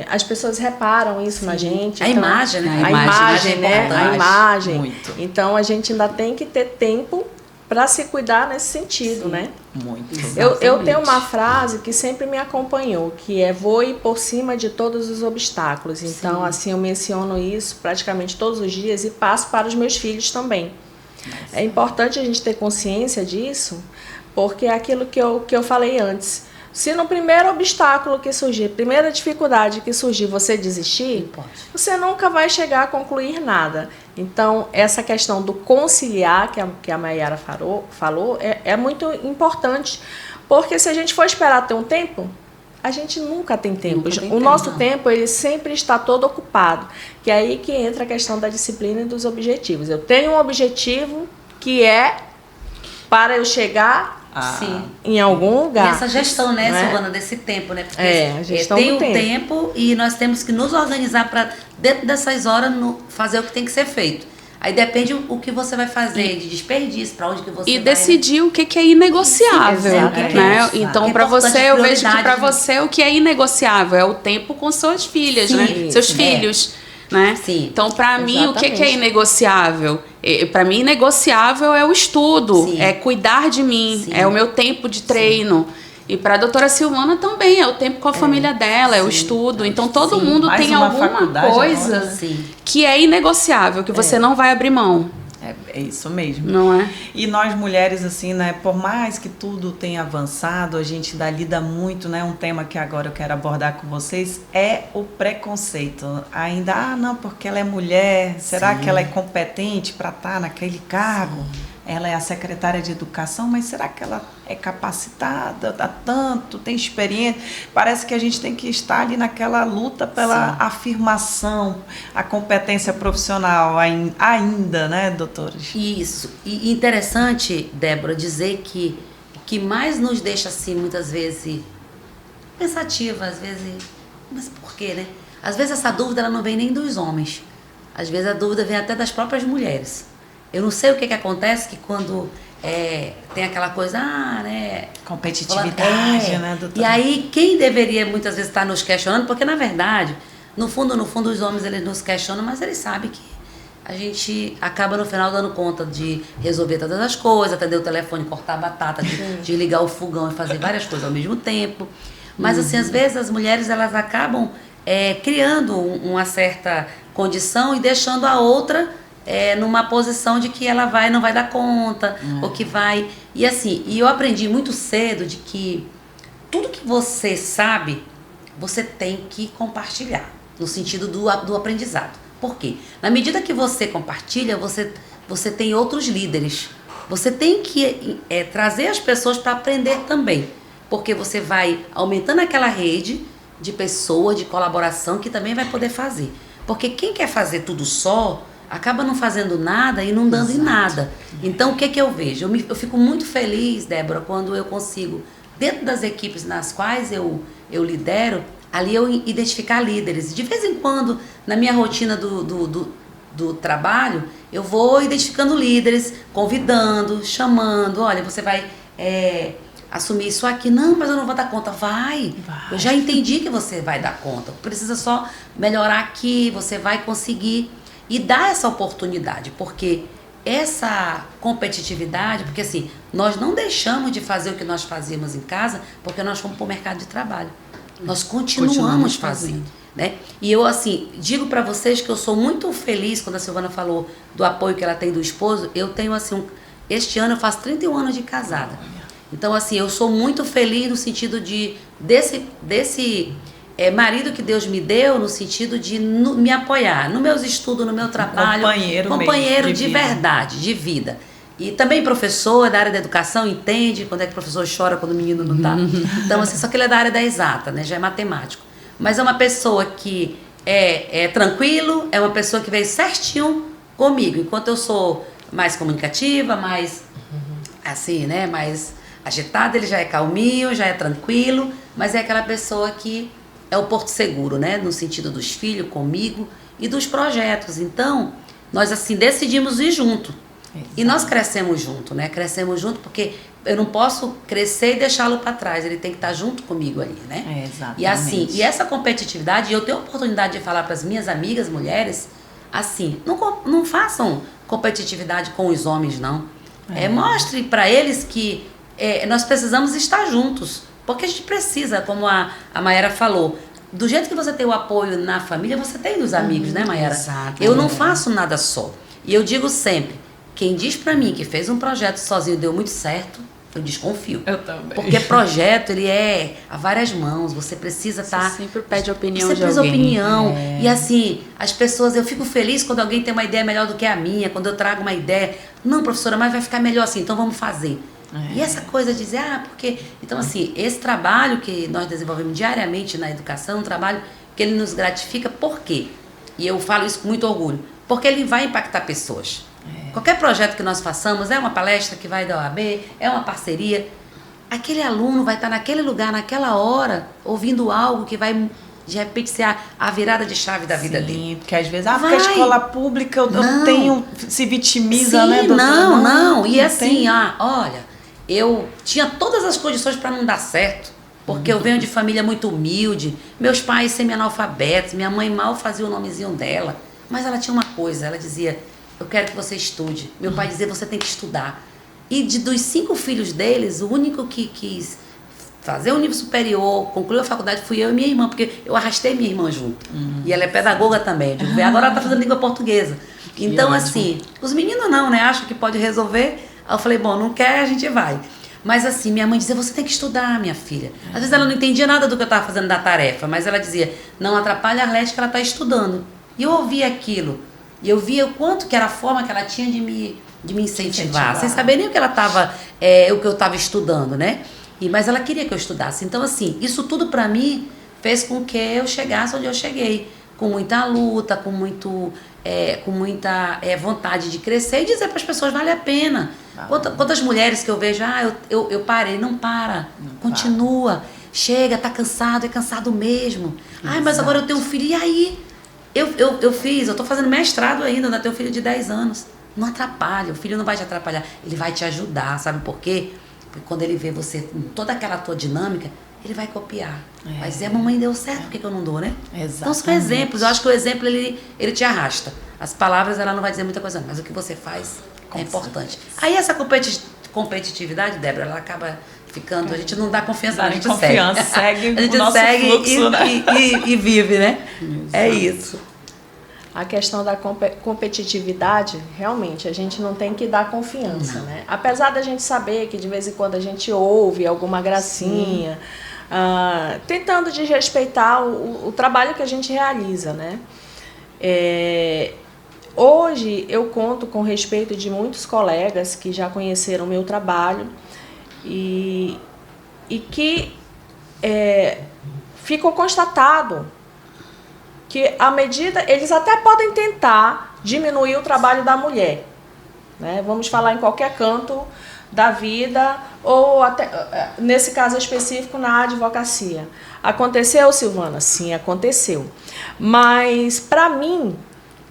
as pessoas reparam isso na gente. A então, imagem, né? A imagem, né? é importante. A imagem. Muito. Então, a gente ainda tem que ter tempo para se cuidar nesse sentido, né? Muito. Eu tenho uma frase que sempre me acompanhou, que é voe por cima de todos os obstáculos. Então, assim, eu menciono isso praticamente todos os dias e passo para os meus filhos também. É importante a gente ter consciência disso, porque é aquilo que eu falei antes. Se no primeiro obstáculo que surgir, primeira dificuldade que surgir, você desistir, você nunca vai chegar a concluir nada. Então, essa questão do conciliar, que a Maiara falou é muito importante, porque se a gente for esperar ter um tempo, a gente nunca tem tempo. O nosso tempo, ele sempre está todo ocupado, que é aí que entra a questão da disciplina e dos objetivos. Eu tenho um objetivo que é para eu chegar Sim. em algum lugar. E essa gestão, né, Não é? Silvana, desse tempo, né? Porque A gestão tem do um tempo e nós temos que nos organizar para, dentro dessas horas, fazer o que tem que ser feito. Aí depende o que você vai fazer, de desperdício, para onde que você E vai. decidir o que é inegociável, Sim, o que que né? é isso. Então, É para importante, você, eu vejo que prioridade, para né? você o que é inegociável é o tempo com suas filhas, Sim, né? Seus é. filhos, né? Sim. Então, para mim, o que é Exatamente. inegociável? Para mim, inegociável é o estudo, Sim. é cuidar de mim, Sim. é o meu tempo de treino. E para a doutora Silvana também, é o tempo com a família dela, é o estudo. Então, todo mundo Mais tem uma alguma faculdade coisa agora. Sim. que é inegociável, que você não vai abrir mão, É isso mesmo. não é? E nós mulheres, assim, né, por mais que tudo tenha avançado, a gente ainda lida muito, né, um tema que agora eu quero abordar com vocês é o preconceito. Ainda, não, porque ela é mulher, será que ela é competente para estar naquele cargo? Ela é a secretária de educação, mas será que ela é capacitada, dá tanto, tem experiência? Parece que a gente tem que estar ali naquela luta pela afirmação, a competência profissional ainda, né, doutores? Isso. E interessante, Débora, dizer que o que mais nos deixa, assim, muitas vezes pensativa, às vezes, mas por quê, né? Às vezes essa dúvida ela não vem nem dos homens. Às vezes a dúvida vem até das próprias mulheres. Eu não sei o que acontece, que quando tem aquela coisa, né? Competitividade, né, doutora? E aí, quem deveria muitas vezes estar nos questionando, porque na verdade, no fundo, os homens eles nos questionam, mas eles sabem que a gente acaba no final dando conta de resolver todas as coisas, atender o telefone, cortar a batata, de ligar o fogão e fazer várias coisas ao mesmo tempo. Mas assim, às vezes as mulheres elas acabam criando uma certa condição e deixando a outra numa posição de que ela não vai dar conta, ou que vai... E assim, eu aprendi muito cedo de que tudo que você sabe, você tem que compartilhar, no sentido do aprendizado. Por quê? Na medida que você compartilha, você tem outros líderes. Você tem que trazer as pessoas para aprender também. Porque você vai aumentando aquela rede de pessoas, de colaboração, que também vai poder fazer. Porque quem quer fazer tudo só, acaba não fazendo nada e não dando em nada. Então, o que eu vejo? Eu fico muito feliz, Débora, quando eu consigo, dentro das equipes nas quais eu lidero, ali eu identificar líderes. De vez em quando, na minha rotina do trabalho, eu vou identificando líderes, convidando, chamando. Olha, você vai assumir isso aqui. Não, mas eu não vou dar conta. Vai. Eu já entendi que você vai dar conta. Precisa só melhorar aqui, você vai conseguir. E dar essa oportunidade, porque essa competitividade, porque assim, nós não deixamos de fazer o que nós fazíamos em casa, porque nós fomos para o mercado de trabalho. Nós continuamos fazendo, né? E eu, assim, digo para vocês que eu sou muito feliz quando a Silvana falou do apoio que ela tem do esposo. Eu tenho, assim, este ano eu faço 31 anos de casada. Então, assim, eu sou muito feliz no sentido desse marido que Deus me deu, no sentido de me apoiar nos meus estudos, no meu trabalho. Companheiro de verdade, de vida. E também professor da área da educação, entende quando é que o professor chora quando o menino não tá. Então, assim, só que ele é da área da exata, né? Já é matemático. Mas é uma pessoa que é tranquilo, é uma pessoa que veio certinho comigo. Enquanto eu sou mais comunicativa, mais assim, né? Mais agitada, ele já é calminho, já é tranquilo, mas é aquela pessoa que é o porto seguro, né? No sentido dos filhos, comigo e dos projetos. Então, nós assim decidimos ir junto. E nós crescemos junto, né? Crescemos junto porque eu não posso crescer e deixá-lo para trás. Ele tem que estar junto comigo ali, né? Exatamente. E assim, e essa competitividade, eu tenho a oportunidade de falar para as minhas amigas mulheres, assim, não façam competitividade com os homens, não. Mostre para eles que nós precisamos estar juntos. Porque a gente precisa, como a Mayara falou, do jeito que você tem o apoio na família, você tem dos amigos, né, Mayara? Exato. Eu não faço nada só. E eu digo sempre, quem diz pra mim que fez um projeto sozinho e deu muito certo, eu desconfio. Eu também. Porque projeto, ele é a várias mãos, você precisa estar... Você sempre pede a opinião você de precisa alguém. opinião. E assim, as pessoas, eu fico feliz quando alguém tem uma ideia melhor do que a minha, quando eu trago uma ideia. Não, professora, mas vai ficar melhor assim, então vamos fazer. E essa coisa de dizer, porque... Então, assim, esse trabalho que nós desenvolvemos diariamente na educação, um trabalho que ele nos gratifica, por quê? E eu falo isso com muito orgulho. Porque ele vai impactar pessoas. Qualquer projeto que nós façamos, é uma palestra que vai da OAB, é uma parceria, aquele aluno vai estar naquele lugar, naquela hora, ouvindo algo que vai, de repente, ser a virada de chave da vida dele. Sim, porque às vezes, porque a escola pública eu não tenho, se vitimiza, sim, né, doutora? Não. E não assim, tem. Olha, eu tinha todas as condições para não dar certo, porque eu venho de família muito humilde, meus pais semi-analfabetos, minha mãe mal fazia o nomezinho dela, mas ela tinha uma coisa, ela dizia... Eu quero que você estude. Meu pai dizia, você tem que estudar. E dos 5 filhos deles, o único que quis fazer o nível superior, concluir a faculdade, fui eu e minha irmã, porque eu arrastei minha irmã junto. E ela é pedagoga também. Eu digo, agora ela está fazendo língua portuguesa. Então, assim, os meninos não, né? Acham que pode resolver. Aí eu falei, bom, não quer, a gente vai. Mas assim, minha mãe dizia, você tem que estudar, minha filha. Às vezes ela não entendia nada do que eu estava fazendo da tarefa, mas ela dizia, não atrapalha a Arlete que ela está estudando. E eu ouvia aquilo. E eu via o quanto que era a forma que ela tinha de me incentivar, sem saber nem o que ela estava, o que eu estava estudando, né? Mas ela queria que eu estudasse. Então, assim, isso tudo para mim fez com que eu chegasse onde eu cheguei, com muita luta, com muita vontade de crescer e dizer para as pessoas, vale a pena. Quantas mulheres que eu vejo, eu parei, não para, continua, chega, tá cansado, é cansado mesmo. Mas agora eu tenho um filho, e aí? Eu tô fazendo mestrado ainda tenho um filho de 10 anos. não atrapalha, o filho não vai te atrapalhar, ele vai te ajudar, sabe por quê? Porque quando ele vê você com toda aquela tua dinâmica, ele vai copiar. Vai dizer, a mamãe deu certo, por que eu não dou, né? Exatamente. Então são exemplos, eu acho que o exemplo ele te arrasta. As palavras ela não vai dizer muita coisa, mas o que você faz é importante. Aí essa competitividade, Débora, ela acaba ficando, a gente não dá confiança, a gente segue a gente o nosso segue fluxo, né? e vive, né? É isso. A questão da competitividade, realmente, a gente não tem que dar confiança, né? Apesar da gente saber que de vez em quando a gente ouve alguma gracinha, tentando desrespeitar o trabalho que a gente realiza, né? Hoje eu conto com respeito de muitos colegas que já conheceram o meu trabalho e que ficou constatado que à medida, eles até podem tentar diminuir o trabalho da mulher, né? Vamos falar em qualquer canto da vida ou até nesse caso específico na advocacia. Aconteceu, Silvana? Sim, aconteceu. Mas para mim,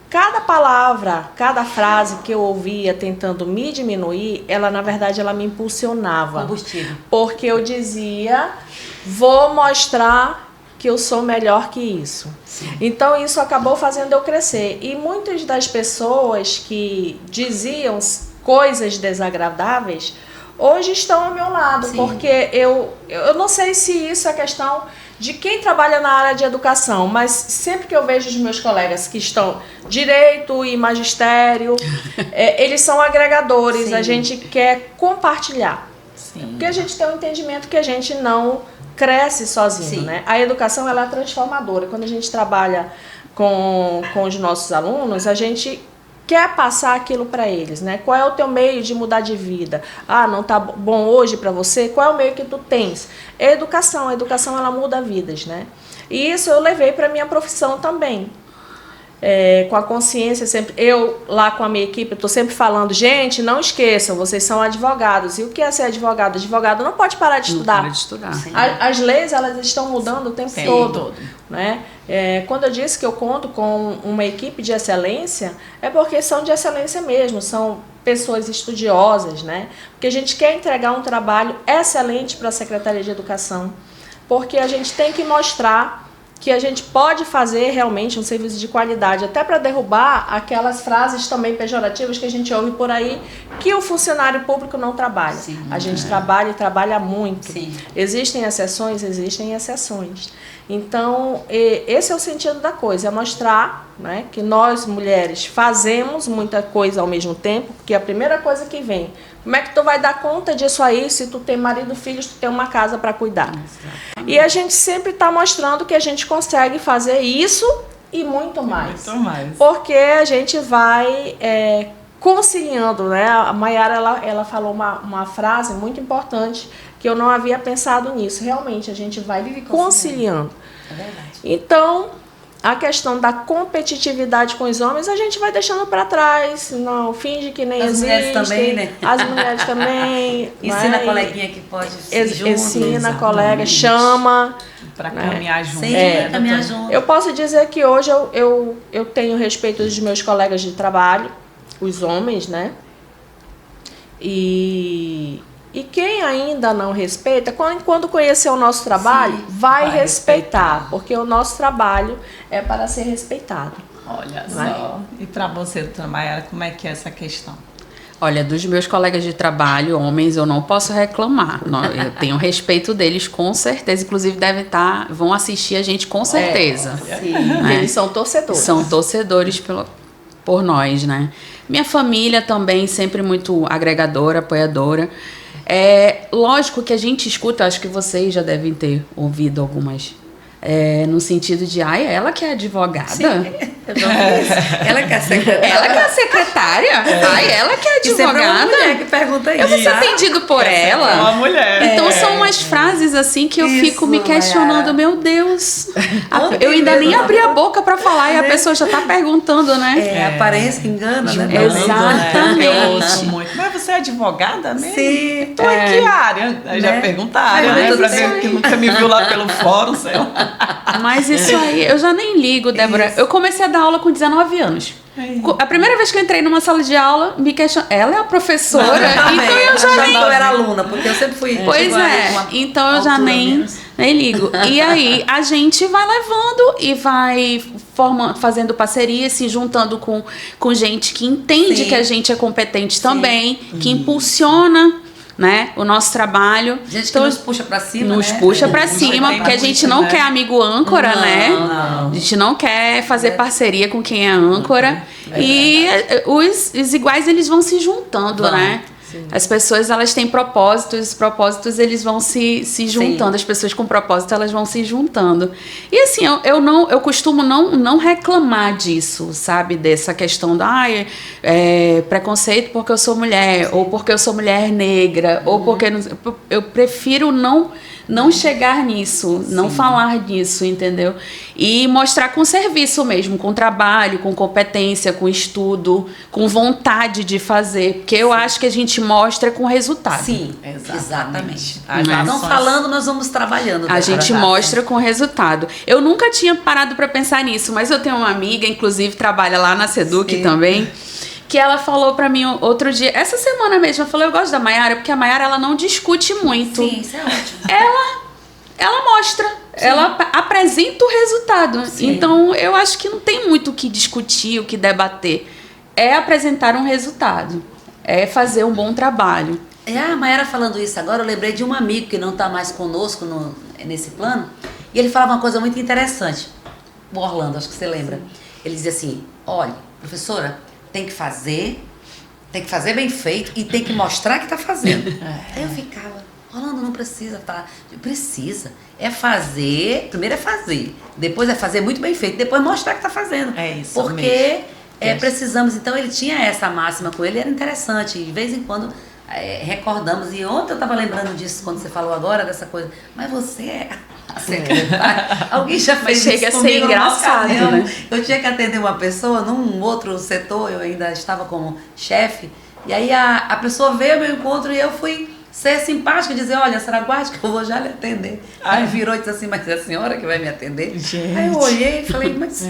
cada palavra, cada frase que eu ouvia tentando me diminuir, ela na verdade ela me impulsionava. Combustível. Porque eu dizia, vou mostrar que eu sou melhor que isso. Sim. Então isso acabou fazendo eu crescer. E muitas das pessoas que diziam coisas desagradáveis, hoje estão ao meu lado. Sim. Porque eu não sei se isso é questão de quem trabalha na área de educação, mas sempre que eu vejo os meus colegas que estão direito e magistério, eles são agregadores. Sim. A gente quer compartilhar. Sim. Porque a gente tem um entendimento que a gente não cresce sozinho, né? A educação ela é transformadora. Quando a gente trabalha com os nossos alunos, a gente quer passar aquilo para eles, né? Qual é o teu meio de mudar de vida? Ah, não tá bom hoje para você? Qual é o meio que tu tens? A educação ela muda vidas, né? E isso eu levei para minha profissão também. Com a consciência sempre, eu lá com a minha equipe, estou sempre falando, gente, não esqueçam, vocês são advogados. E o que é ser advogado? Advogado não pode parar de estudar. Não para de estudar. As leis, elas estão mudando o tempo todo. Né? Quando eu disse que eu conto com uma equipe de excelência, é porque são de excelência mesmo, são pessoas estudiosas, né? Porque a gente quer entregar um trabalho excelente para a Secretaria de Educação, porque a gente tem que mostrar que a gente pode fazer realmente um serviço de qualidade, até para derrubar aquelas frases também pejorativas que a gente ouve por aí, que o funcionário público não trabalha. Sim, a gente trabalha e trabalha muito. Sim. Existem exceções. Então, esse é o sentido da coisa, é mostrar, né, que nós, mulheres, fazemos muita coisa ao mesmo tempo, porque a primeira coisa que vem, como é que tu vai dar conta disso aí se tu tem marido, filhos, tu tem uma casa para cuidar? Exatamente. E a gente sempre está mostrando que a gente consegue fazer isso e muito mais. Muito mais. Porque a gente vai conciliando, né? A Mayara, ela falou uma frase muito importante, que eu não havia pensado nisso. Realmente, a gente vai conciliando. É verdade. Então, a questão da competitividade com os homens, a gente vai deixando para trás. Não, finge que nem existe. As mulheres também, né? As mulheres também. Ensina a coleguinha que pode ir junto. Ensina a colega, chama. Para caminhar junto. Sim, caminhar junto. Eu posso dizer que hoje eu tenho respeito dos meus colegas de trabalho, os homens, né? E quem ainda não respeita, quando conhecer o nosso trabalho, sim, vai respeitar, porque o nosso trabalho é para ser respeitado. Olha só. E para você, doutora Mayara, como é que é essa questão? Olha, dos meus colegas de trabalho, homens, eu não posso reclamar. Eu tenho respeito deles, com certeza. Inclusive, vão assistir a gente com certeza. Sim, né? Eles são torcedores. São torcedores por nós, né? Minha família também, sempre muito agregadora, apoiadora. Lógico que a gente escuta, acho que vocês já devem ter ouvido algumas, no sentido de, ela que é advogada? Sim, eu já ouvi isso. Ela que é secretária? Ela que é secretária? Ela que é advogada? E sempre é uma mulher que pergunta isso. Eu vou ser atendido por ela? É uma mulher. Então são umas frases assim que eu fico me questionando, meu Deus. Eu ainda nem abri a boca para falar e a pessoa já tá perguntando, né? A aparência engana, né? Exatamente. Eu ouço muito. Mas você é advogada mesmo? Sim. Tu é que área? Aí já pergunta a área, né? Pra ver que nunca me viu lá pelo fórum, sei lá. Mas isso aí, eu já nem ligo, Débora. Isso. Eu comecei a dar aula com 19 anos. A primeira vez que eu entrei numa sala de aula, me questionou. Ela é a professora, então eu já nem... Eu era aluna, porque eu sempre fui... Pois tipo, é, uma então eu já altura nem menos. ligo. E aí a gente vai levando e vai fazendo parceria, se juntando com gente que entende Sim. que a gente é competente também, que impulsiona, né, o nosso trabalho. Gente que nos puxa pra cima, Nos né? puxa pra Puxa, cima, tem porque a muito, gente não né? quer amigo âncora, né? Não. A gente não quer fazer parceria com quem é âncora. E os iguais, eles vão se juntando, Vão. né? As pessoas, elas têm propósitos, os propósitos, eles vão se juntando. Sim. As pessoas com propósito, elas vão se juntando. E assim, eu costumo não reclamar disso, sabe? Dessa questão da preconceito porque eu sou mulher, ou porque eu sou mulher negra, ou porque... Eu prefiro não chegar nisso, não falar disso, entendeu? E mostrar com serviço mesmo, com trabalho, com competência, com estudo, com vontade de fazer. Porque eu acho que a gente mostra com resultado. Sim, Exatamente. exatamente. As Não ações- falando, nós vamos trabalhando. A gente mostra com resultado. Eu nunca tinha parado para pensar nisso, mas eu tenho uma amiga, inclusive trabalha lá na Seduc Sim. também, que ela falou para mim outro dia, essa semana mesmo, ela falou, eu gosto da Mayara, porque a Mayara, ela não discute muito. Sim, isso é ótimo. Ela mostra, ela apresenta o resultado. Sim. Então, eu acho que não tem muito o que discutir, o que debater. É apresentar um resultado. É fazer um bom trabalho. A Mayara falando isso agora, eu lembrei de um amigo que não está mais conosco nesse plano, e ele falava uma coisa muito interessante. O Orlando, acho que você lembra. Ele dizia assim, olha, professora, tem que fazer bem feito e tem que mostrar que está fazendo. Aí eu ficava, Orlando, não precisa, tá? Precisa. Primeiro é fazer, depois é fazer muito bem feito, depois mostrar que está fazendo. É isso Porque mesmo. precisamos, então ele tinha essa máxima com ele, era interessante, de vez em quando recordamos, e ontem eu estava lembrando disso quando você falou agora, dessa coisa, mas você é a secretária, alguém já fez chega isso a ser comigo no engraçado, caminhão. né? Eu tinha que atender uma pessoa num outro setor, eu ainda estava como chefe, e aí a pessoa veio ao meu encontro e eu fui ser simpática e dizer, olha, senhora, aguarde que eu vou já lhe atender. Aí virou e disse assim, mas é a senhora que vai me atender? Gente. Aí eu olhei e falei, mas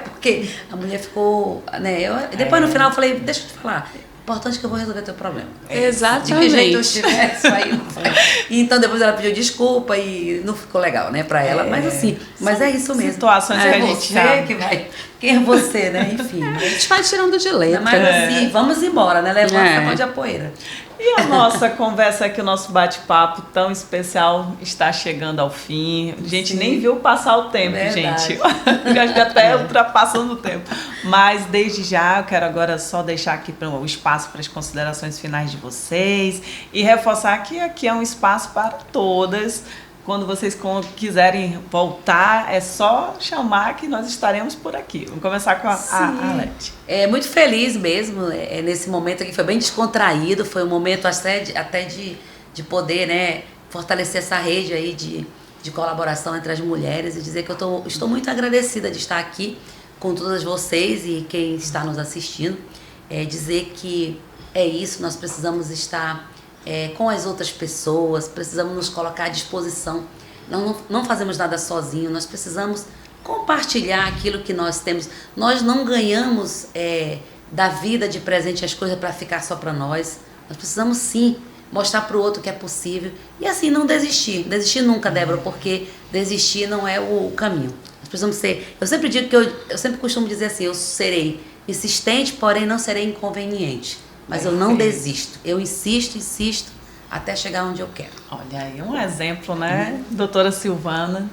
porque a mulher ficou, né, depois no final eu falei, deixa eu te falar, importante que eu vou resolver teu problema. Exatamente. De que jeito eu estiver, isso aí não vai. E então depois ela pediu desculpa e não ficou legal, né, pra ela, mas assim, mas é isso mesmo. situações que a gente você já- que vai, quem é você, né, enfim. A gente vai tirando de letra. Mas assim, vamos embora, né, levanta É. essa mão de a poeira. E a nossa conversa aqui, o nosso bate-papo tão especial está chegando ao fim. A gente Sim. nem viu passar o tempo, Verdade. gente. Já que até ultrapassando o tempo. Mas desde já eu quero agora só deixar aqui o espaço para as considerações finais de vocês e reforçar que aqui é um espaço para todas. Quando vocês quiserem voltar, é só chamar que nós estaremos por aqui. Vamos começar com a Arlete. Muito feliz mesmo, nesse momento aqui, foi bem descontraído, foi um momento até de poder, né, fortalecer essa rede aí de colaboração entre as mulheres e dizer que eu estou muito agradecida de estar aqui com todas vocês e quem está nos assistindo, dizer que é isso, nós precisamos estar com as outras pessoas, precisamos nos colocar à disposição, não fazemos nada sozinho, nós precisamos compartilhar aquilo que nós temos. Nós não ganhamos da vida de presente as coisas para ficar só para nós. Nós precisamos sim mostrar para o outro que é possível e assim não desistir. Desistir nunca, Débora, porque desistir não é o caminho. Nós precisamos ser. Eu sempre digo que eu sempre costumo dizer assim: eu serei insistente, porém não serei inconveniente. Mas eu não desisto. Eu insisto até chegar onde eu quero. Olha aí, um exemplo, né? Doutora Silvana.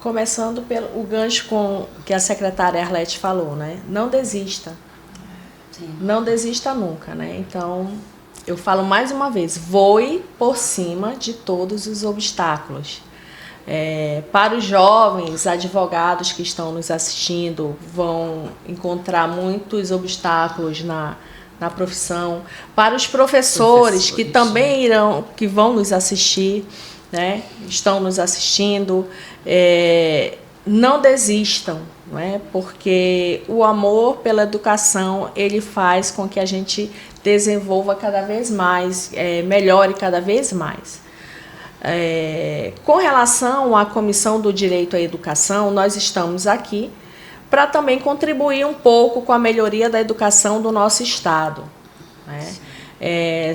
Começando pelo gancho com que a secretária Arlete falou, né? Não desista. Sim. Não desista nunca, né? Então, eu falo mais uma vez, voe por cima de todos os obstáculos. Para os jovens advogados que estão nos assistindo, vão encontrar muitos obstáculos na profissão. Para os professores que também que vão nos assistir, né? Estão nos assistindo, não desistam, não é? Porque o amor pela educação, ele faz com que a gente desenvolva cada vez mais, melhore cada vez mais. Com relação à Comissão do Direito à Educação, nós estamos aqui para também contribuir um pouco com a melhoria da educação do nosso Estado, né?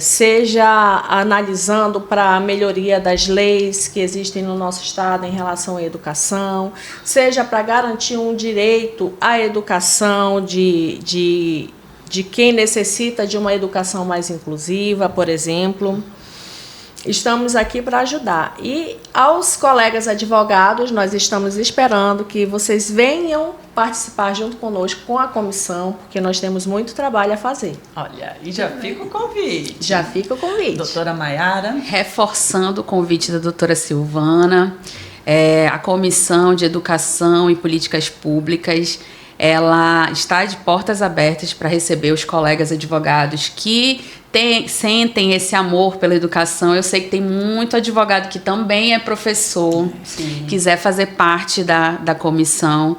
Seja analisando para a melhoria das leis que existem no nosso Estado em relação à educação, seja para garantir um direito à educação de quem necessita de uma educação mais inclusiva, por exemplo. Estamos aqui para ajudar. E aos colegas advogados, nós estamos esperando que vocês venham participar junto conosco com a comissão, porque nós temos muito trabalho a fazer. Olha, e já fica o convite. Já fica o convite. Doutora Maiara. Reforçando o convite da doutora Silvana, a Comissão de Educação e Políticas Públicas, ela está de portas abertas para receber os colegas advogados que sentem esse amor pela educação. Eu sei que tem muito advogado que também é professor, quiser fazer parte da comissão.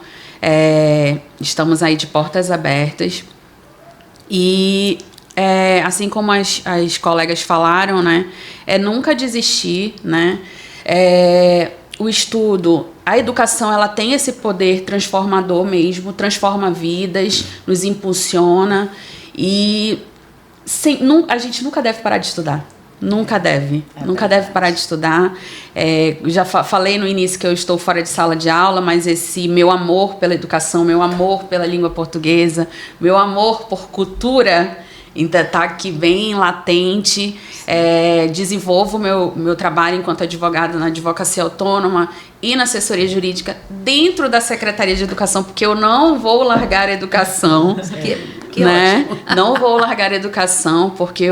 Estamos aí de portas abertas. E, assim como as colegas falaram, né, nunca desistir, né? O estudo, a educação, ela tem esse poder transformador mesmo, transforma vidas, nos impulsiona e a gente nunca deve parar de estudar. Nunca deve. Nunca deve parar de estudar. Já falei no início que eu estou fora de sala de aula, mas esse meu amor pela educação, meu amor pela língua portuguesa, meu amor por cultura ainda está aqui bem latente. Desenvolvo meu trabalho enquanto advogada na advocacia autônoma e na assessoria jurídica dentro da Secretaria de Educação, porque eu não vou largar a educação. Que né? ótimo. Não vou largar a educação, porque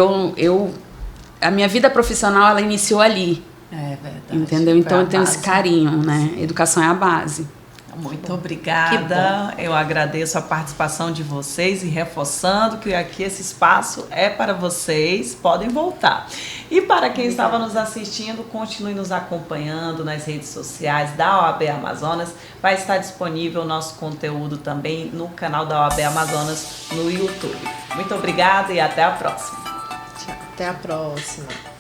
a minha vida profissional, ela iniciou ali. É verdade. Entendeu? Então eu tenho esse base. carinho, né? Educação é a base. Muito obrigada. Eu agradeço a participação de vocês e reforçando que aqui esse espaço é para vocês, podem voltar. E para quem estava nos assistindo, continue nos acompanhando nas redes sociais da OAB Amazonas. Vai estar disponível o nosso conteúdo também no canal da OAB Amazonas no YouTube. Muito obrigada e até a próxima. Tchau, até a próxima.